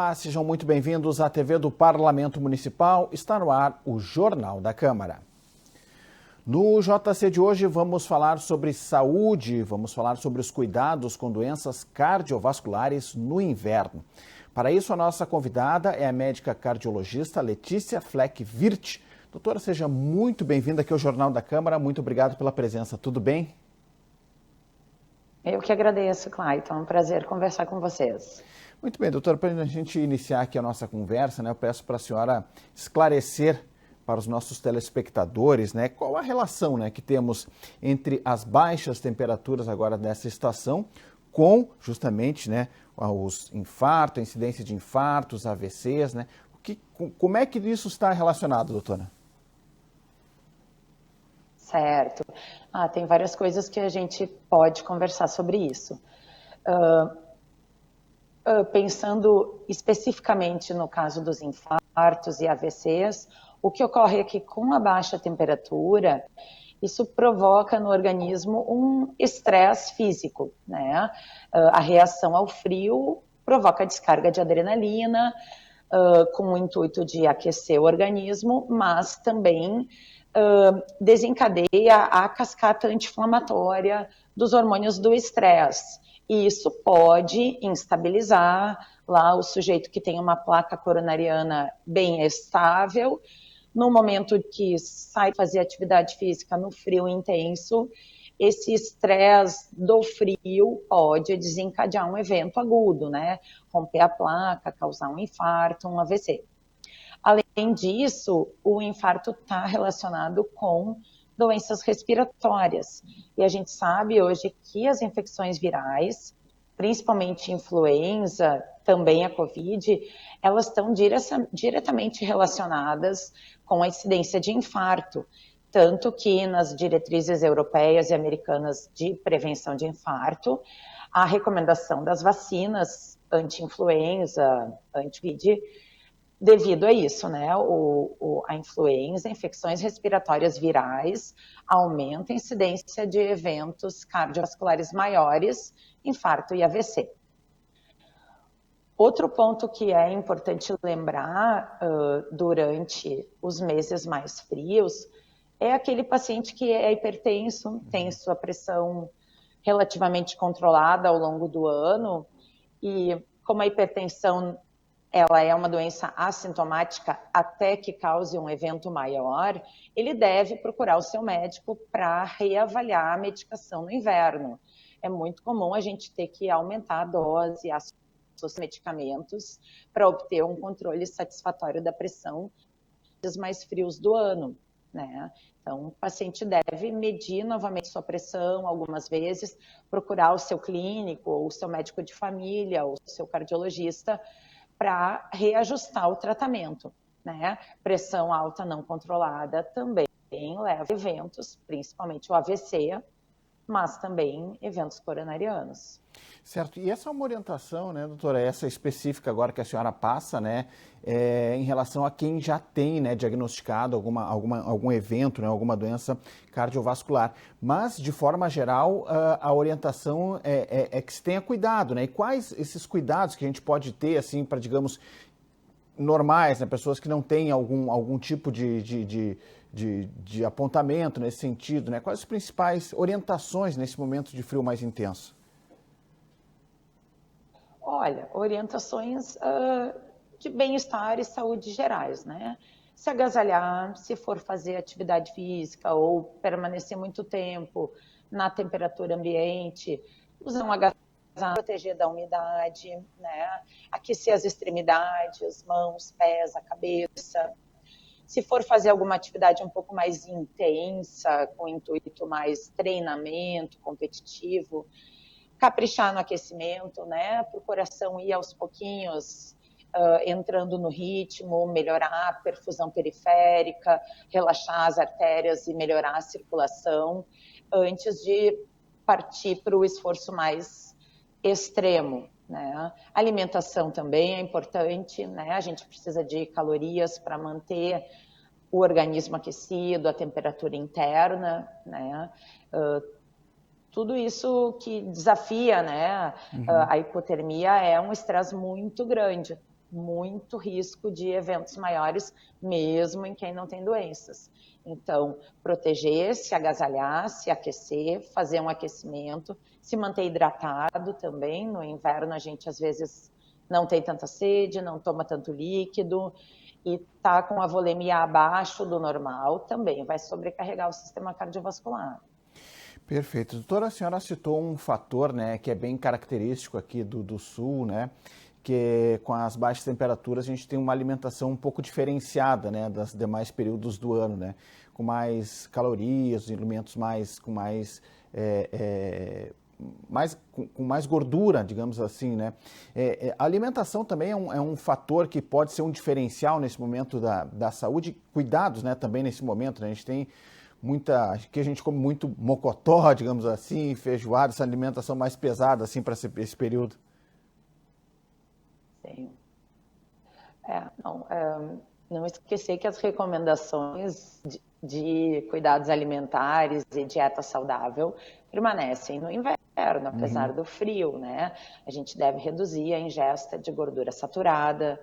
Olá, sejam muito bem-vindos à TV do Parlamento Municipal. Está no ar o Jornal da Câmara. No JC de hoje vamos falar sobre saúde, vamos falar sobre os cuidados com doenças cardiovasculares no inverno. Para isso, a nossa convidada é a médica cardiologista Letícia Fleck-Wirth. Doutora, seja muito bem-vinda aqui ao Jornal da Câmara. Muito obrigado pela presença. Tudo bem? Eu que agradeço, Clayton. É um prazer conversar com vocês. Muito bem, doutora, para a gente iniciar aqui a nossa conversa, eu peço para a senhora esclarecer para os nossos telespectadores, qual a relação, que temos entre as baixas temperaturas agora dessa estação com, justamente, os infartos, a incidência de infartos, AVCs, como é que isso está relacionado, doutora? Certo. Tem várias coisas que a gente pode conversar sobre isso. Pensando especificamente no caso dos infartos e AVCs, o que ocorre é que com a baixa temperatura, isso provoca no organismo um estresse físico, A reação ao frio provoca a descarga de adrenalina, com o intuito de aquecer o organismo, mas também desencadeia a cascata anti-inflamatória dos hormônios do estresse. E isso pode instabilizar lá o sujeito que tem uma placa coronariana bem estável. No momento que sai fazer atividade física no frio intenso, esse estresse do frio pode desencadear um evento agudo, Romper a placa, causar um infarto, um AVC. Além disso, o infarto está relacionado com doenças respiratórias. E a gente sabe hoje que as infecções virais, principalmente influenza, também a Covid, elas estão diretamente relacionadas com a incidência de infarto. Tanto que nas diretrizes europeias e americanas de prevenção de infarto, a recomendação das vacinas anti-influenza, anti-Covid, devido a isso, a influenza, infecções respiratórias virais, aumenta a incidência de eventos cardiovasculares maiores, infarto e AVC. Outro ponto que é importante lembrar durante os meses mais frios é aquele paciente que é hipertenso, tem sua pressão relativamente controlada ao longo do ano e como a hipertensão ela é uma doença assintomática até que cause um evento maior, ele deve procurar o seu médico para reavaliar a medicação no inverno. É muito comum a gente ter que aumentar a dose, os medicamentos, para obter um controle satisfatório da pressão nos mais frios do ano, Então, o paciente deve medir novamente sua pressão algumas vezes, procurar o seu clínico, ou o seu médico de família, ou o seu cardiologista, para reajustar o tratamento, Pressão alta não controlada também leva a eventos, principalmente o AVC, mas também eventos coronarianos. Certo, e essa é uma orientação, doutora, essa específica agora que a senhora passa, em relação a quem já tem, diagnosticado algum evento, alguma doença cardiovascular. Mas, de forma geral, a orientação é que se tenha cuidado, E quais esses cuidados que a gente pode ter, assim, para, digamos, normais, pessoas que não têm algum tipo de apontamento nesse sentido, Quais as principais orientações nesse momento de frio mais intenso? Olha, orientações de bem-estar e saúde gerais, Se agasalhar, se for fazer atividade física ou permanecer muito tempo na temperatura ambiente, usar um agasalho, proteger da umidade, Aquecer as extremidades, mãos, pés, a cabeça. Se for fazer alguma atividade um pouco mais intensa, com intuito mais treinamento competitivo, caprichar no aquecimento, para o coração ir aos pouquinhos entrando no ritmo, melhorar a perfusão periférica, relaxar as artérias e melhorar a circulação, antes de partir para o esforço mais extremo. Alimentação também é importante, A gente precisa de calorias para manter o organismo aquecido, a temperatura interna, tudo isso que desafia, a hipotermia é um estresse muito grande, muito risco de eventos maiores, mesmo em quem não tem doenças. Então, proteger, se agasalhar, se aquecer, fazer um aquecimento, se manter hidratado também. No inverno, a gente às vezes não tem tanta sede, não toma tanto líquido, e tá com a volemia abaixo do normal, também vai sobrecarregar o sistema cardiovascular. Perfeito. Doutora, a senhora citou um fator, né, que é bem característico aqui do sul, né, que com as baixas temperaturas a gente tem uma alimentação um pouco diferenciada, né, das demais períodos do ano, né, com mais calorias, alimentos com mais gordura, digamos assim, né? A alimentação também é um fator que pode ser um diferencial nesse momento da saúde, cuidados, né, também nesse momento, né? A gente tem que a gente come muito mocotó, digamos assim, feijoada, essa alimentação mais pesada, assim, para esse período. Sim. Não esquecer que as recomendações de cuidados alimentares e dieta saudável permanecem no inverno, apesar do frio, né? A gente deve reduzir a ingesta de gordura saturada,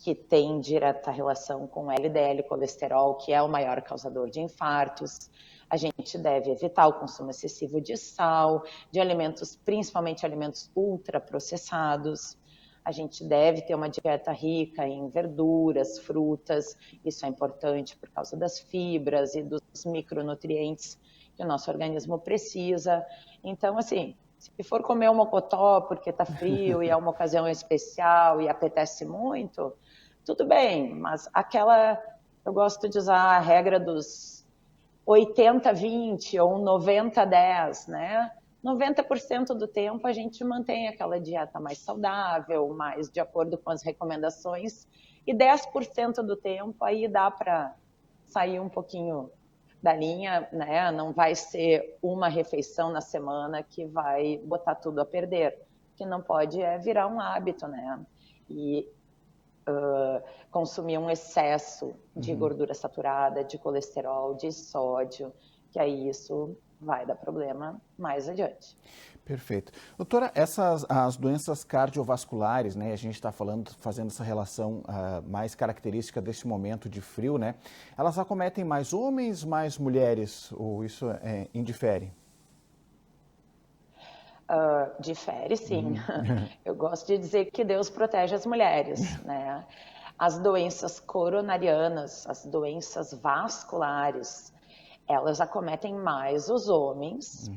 que tem direta relação com LDL, colesterol, que é o maior causador de infartos. A gente deve evitar o consumo excessivo de sal, de alimentos, principalmente alimentos ultraprocessados. A gente deve ter uma dieta rica em verduras, frutas, isso é importante por causa das fibras e dos micronutrientes que o nosso organismo precisa. Então, assim, se for comer um mocotó porque está frio e é uma ocasião especial e apetece muito, tudo bem, mas eu gosto de usar a regra dos 80-20 ou 90-10, né? 90% do tempo a gente mantém aquela dieta mais saudável, mais de acordo com as recomendações, e 10% do tempo aí dá para sair um pouquinho da linha, né? Não vai ser uma refeição na semana que vai botar tudo a perder. O que não pode é virar um hábito, né? E consumir um excesso de gordura saturada, de colesterol, de sódio, que aí isso vai dar problema mais adiante. Perfeito. Doutora, as doenças cardiovasculares, né, a gente está fazendo essa relação mais característica desse momento de frio, né, elas acometem mais homens, mais mulheres, ou isso indifere? Difere, sim. Eu gosto de dizer que Deus protege as mulheres, né? As doenças coronarianas, as doenças vasculares, elas acometem mais os homens,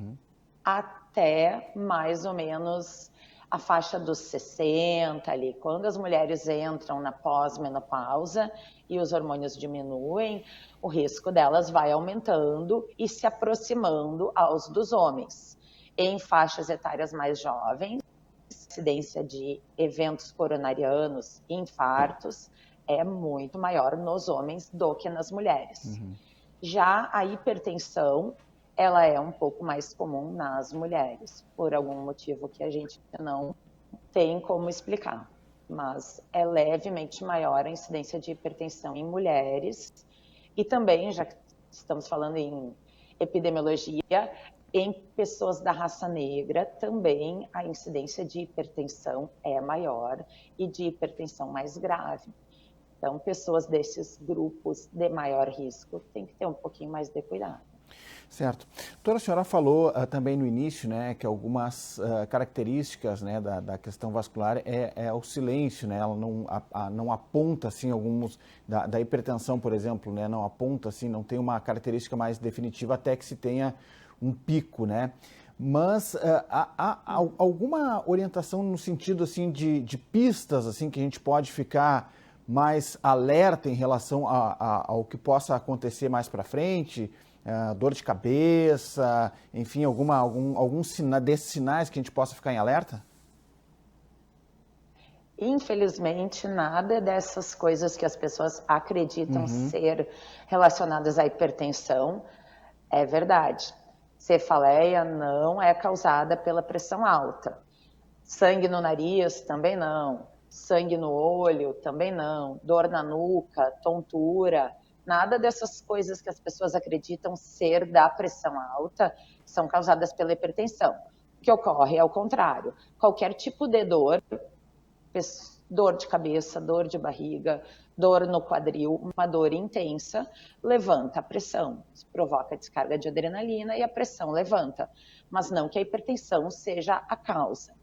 até mais ou menos a faixa dos 60 ali. Quando as mulheres entram na pós-menopausa e os hormônios diminuem, o risco delas vai aumentando e se aproximando aos dos homens. Em faixas etárias mais jovens, a incidência de eventos coronarianos, infartos, é muito maior nos homens do que nas mulheres. Já a hipertensão, ela é um pouco mais comum nas mulheres, por algum motivo que a gente não tem como explicar. Mas é levemente maior a incidência de hipertensão em mulheres. E também, já que estamos falando em epidemiologia, em pessoas da raça negra, também a incidência de hipertensão é maior e de hipertensão mais grave. Então, pessoas desses grupos de maior risco têm que ter um pouquinho mais de cuidado. Certo. Doutora, a senhora falou também no início, né, que algumas características, né, da questão vascular é o silêncio, né, ela não aponta, assim, alguns, da hipertensão, por exemplo, né, não aponta, assim, não tem uma característica mais definitiva até que se tenha um pico, né? Mas há alguma orientação no sentido, assim, de pistas, assim, que a gente pode ficar mais alerta em relação ao que possa acontecer mais para frente? Dor de cabeça, enfim, algum desses sinais que a gente possa ficar em alerta? Infelizmente, nada dessas coisas que as pessoas acreditam ser relacionadas à hipertensão é verdade. Cefaleia não é causada pela pressão alta. Sangue no nariz também não. Sangue no olho também não. Dor na nuca, tontura. Nada dessas coisas que as pessoas acreditam ser da pressão alta são causadas pela hipertensão. O que ocorre é o contrário. Qualquer tipo de dor, dor de cabeça, dor de barriga, dor no quadril, uma dor intensa, levanta a pressão, provoca descarga de adrenalina e a pressão levanta, mas não que a hipertensão seja a causa.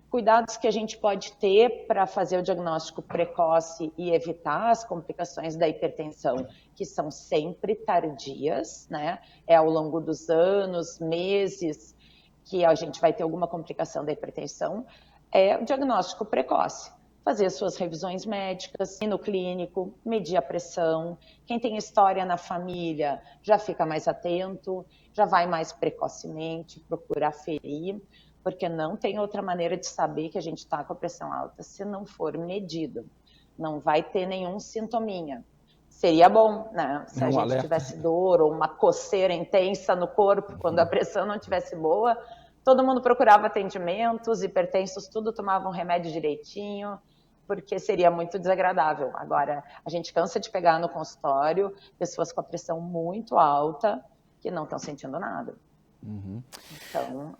Cuidados que a gente pode ter para fazer o diagnóstico precoce e evitar as complicações da hipertensão, que são sempre tardias, né? É ao longo dos anos, meses, que a gente vai ter alguma complicação da hipertensão, é o diagnóstico precoce. Fazer suas revisões médicas, ir no clínico, medir a pressão. Quem tem história na família já fica mais atento, já vai mais precocemente procurar ferir, porque não tem outra maneira de saber que a gente está com a pressão alta se não for medido. Não vai ter nenhum sintominha. Seria bom, né? Se a gente tivesse dor ou uma coceira intensa no corpo, quando a pressão não estivesse boa, todo mundo procurava atendimento, os hipertensos tudo tomavam remédio direitinho, porque seria muito desagradável. Agora, a gente cansa de pegar no consultório pessoas com a pressão muito alta que não estão sentindo nada. Uhum. Então,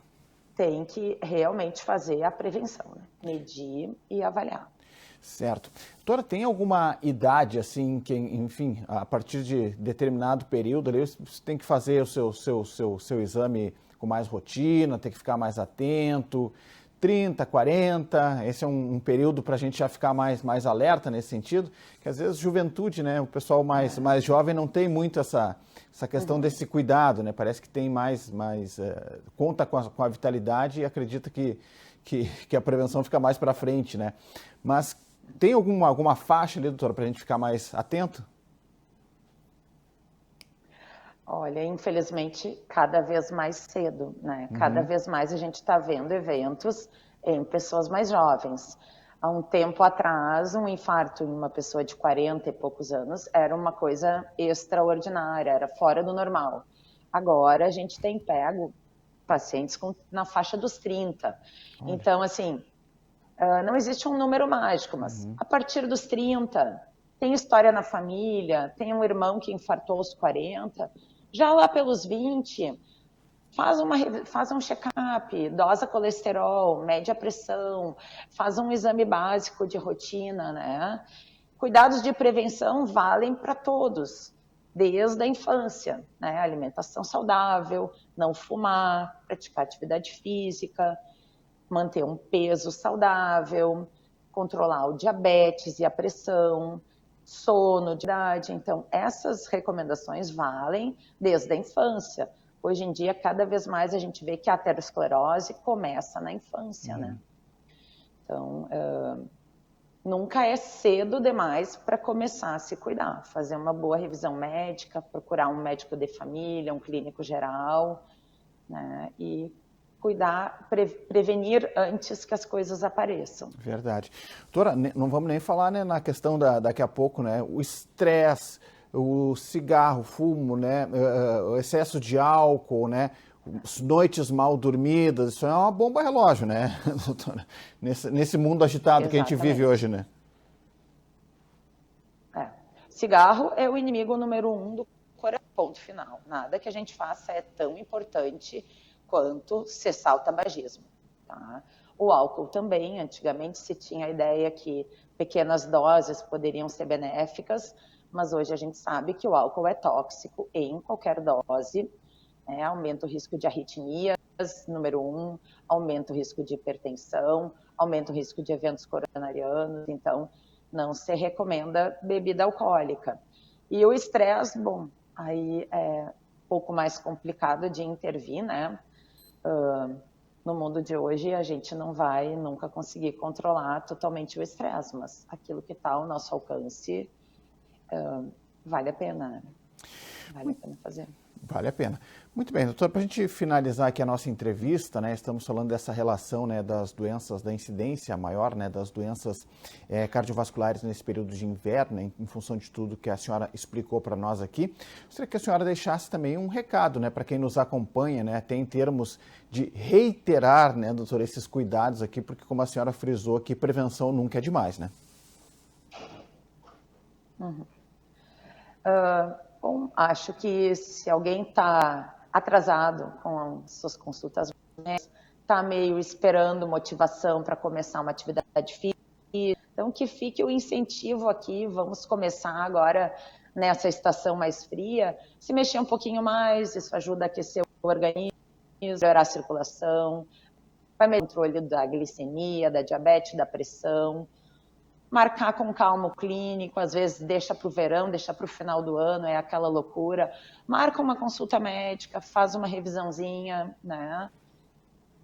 tem que realmente fazer a prevenção, né? Medir e avaliar. Certo. Doutora, tem alguma idade, assim, que, enfim, a partir de determinado período, ali, você tem que fazer o seu exame com mais rotina, tem que ficar mais atento? 30, 40, esse é um período para a gente já ficar mais alerta nesse sentido, que às vezes juventude, né, o pessoal mais jovem não tem muito essa questão desse cuidado, né, parece que tem conta com a vitalidade e acredita que a prevenção fica mais para frente, né, mas tem alguma faixa ali, doutora, para a gente ficar mais atento? Olha, infelizmente, cada vez mais cedo, né? Cada vez mais a gente está vendo eventos em pessoas mais jovens. Há um tempo atrás, um infarto em uma pessoa de 40 e poucos anos era uma coisa extraordinária, era fora do normal. Agora a gente tem pego pacientes na faixa dos 30. Olha. Então, assim, não existe um número mágico, mas a partir dos 30, tem história na família, tem um irmão que infartou aos 40, já lá pelos 20, faz um check-up, dosa colesterol, mede a pressão, faz um exame básico de rotina, né? Cuidados de prevenção valem para todos, desde a infância, né? Alimentação saudável, não fumar, praticar atividade física, manter um peso saudável, controlar o diabetes e a pressão, sono, de idade. Então, essas recomendações valem desde a infância. Hoje em dia, cada vez mais a gente vê que a aterosclerose começa na infância, né? Então, nunca é cedo demais para começar a se cuidar, fazer uma boa revisão médica, procurar um médico de família, um clínico geral, né? E cuidar, prevenir antes que as coisas apareçam. Verdade. Doutora, não vamos nem falar, né, na questão daqui a pouco, né, o estresse, o cigarro, o fumo, né, o excesso de álcool, né, noites mal dormidas, isso é uma bomba relógio, né, doutora? Nesse mundo agitado Exatamente. Que a gente vive hoje, né? Cigarro é o inimigo número 1 do coração, ponto final. Nada que a gente faça é tão importante quanto cessar o tabagismo. Tá? O álcool também, antigamente se tinha a ideia que pequenas doses poderiam ser benéficas, mas hoje a gente sabe que o álcool é tóxico em qualquer dose, né? Aumenta o risco de arritmias, número 1, aumenta o risco de hipertensão, aumenta o risco de eventos coronarianos, então não se recomenda bebida alcoólica. E o estresse, bom, aí é um pouco mais complicado de intervir, né? No mundo de hoje, a gente não vai nunca conseguir controlar totalmente o estresse, mas aquilo que está ao nosso alcance vale a pena, né? Vale a pena fazer. Vale a pena. Muito bem, doutor, para a gente finalizar aqui a nossa entrevista, né, estamos falando dessa relação, né, das doenças, da incidência maior, né, das doenças cardiovasculares nesse período de inverno, né, em função de tudo que a senhora explicou para nós aqui. Gostaria que a senhora deixasse também um recado, né, para quem nos acompanha, né, até em termos de reiterar, né, doutor, esses cuidados aqui, porque como a senhora frisou aqui, prevenção nunca é demais, né? Bom, acho que se alguém está atrasado com suas consultas, está meio esperando motivação para começar uma atividade física, Então, que fique o incentivo aqui, vamos começar agora nessa estação mais fria, se mexer um pouquinho mais, isso ajuda a aquecer o organismo, melhorar a circulação, vai melhorar o controle da glicemia, da diabetes, da pressão, marcar com calma o clínico, às vezes deixa para o verão, deixa para o final do ano, é aquela loucura, marca uma consulta médica, faz uma revisãozinha, né?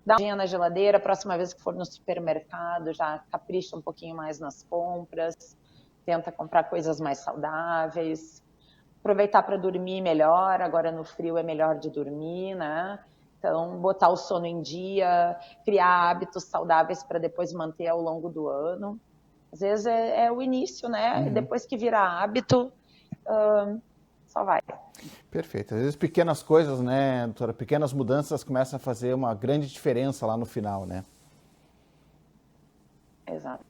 Dá uma olhadinha na geladeira, a próxima vez que for no supermercado, já capricha um pouquinho mais nas compras, tenta comprar coisas mais saudáveis, aproveitar para dormir melhor, agora no frio é melhor de dormir, né? Então, botar o sono em dia, criar hábitos saudáveis para depois manter ao longo do ano. Às vezes é o início, né? E depois que vira hábito, só vai. Perfeito. Às vezes pequenas coisas, né, doutora, pequenas mudanças começam a fazer uma grande diferença lá no final, né? Exatamente.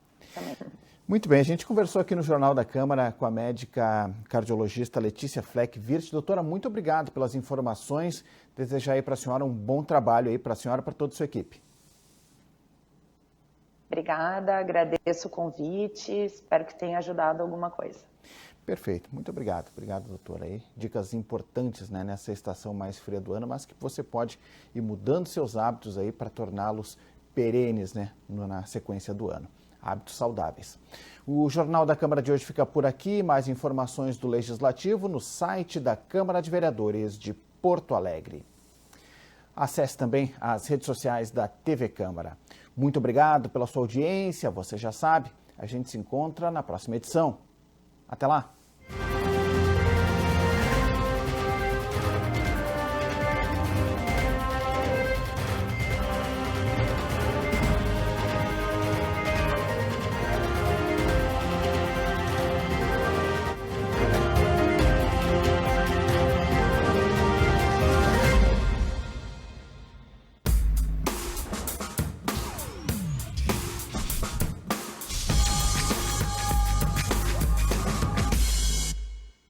Muito bem, a gente conversou aqui no Jornal da Câmara com a médica cardiologista Letícia Fleck-Wirth. Doutora, muito obrigado pelas informações. Desejar aí para a senhora um bom trabalho aí para a senhora e para toda a sua equipe. Obrigada, agradeço o convite, espero que tenha ajudado alguma coisa. Perfeito, muito obrigado. Obrigado, doutora. Aí, dicas importantes, né, nessa estação mais fria do ano, mas que você pode ir mudando seus hábitos aí para torná-los perenes, né, na sequência do ano. Hábitos saudáveis. O Jornal da Câmara de hoje fica por aqui. Mais informações do Legislativo no site da Câmara de Vereadores de Porto Alegre. Acesse também as redes sociais da TV Câmara. Muito obrigado pela sua audiência. Você já sabe, a gente se encontra na próxima edição. Até lá!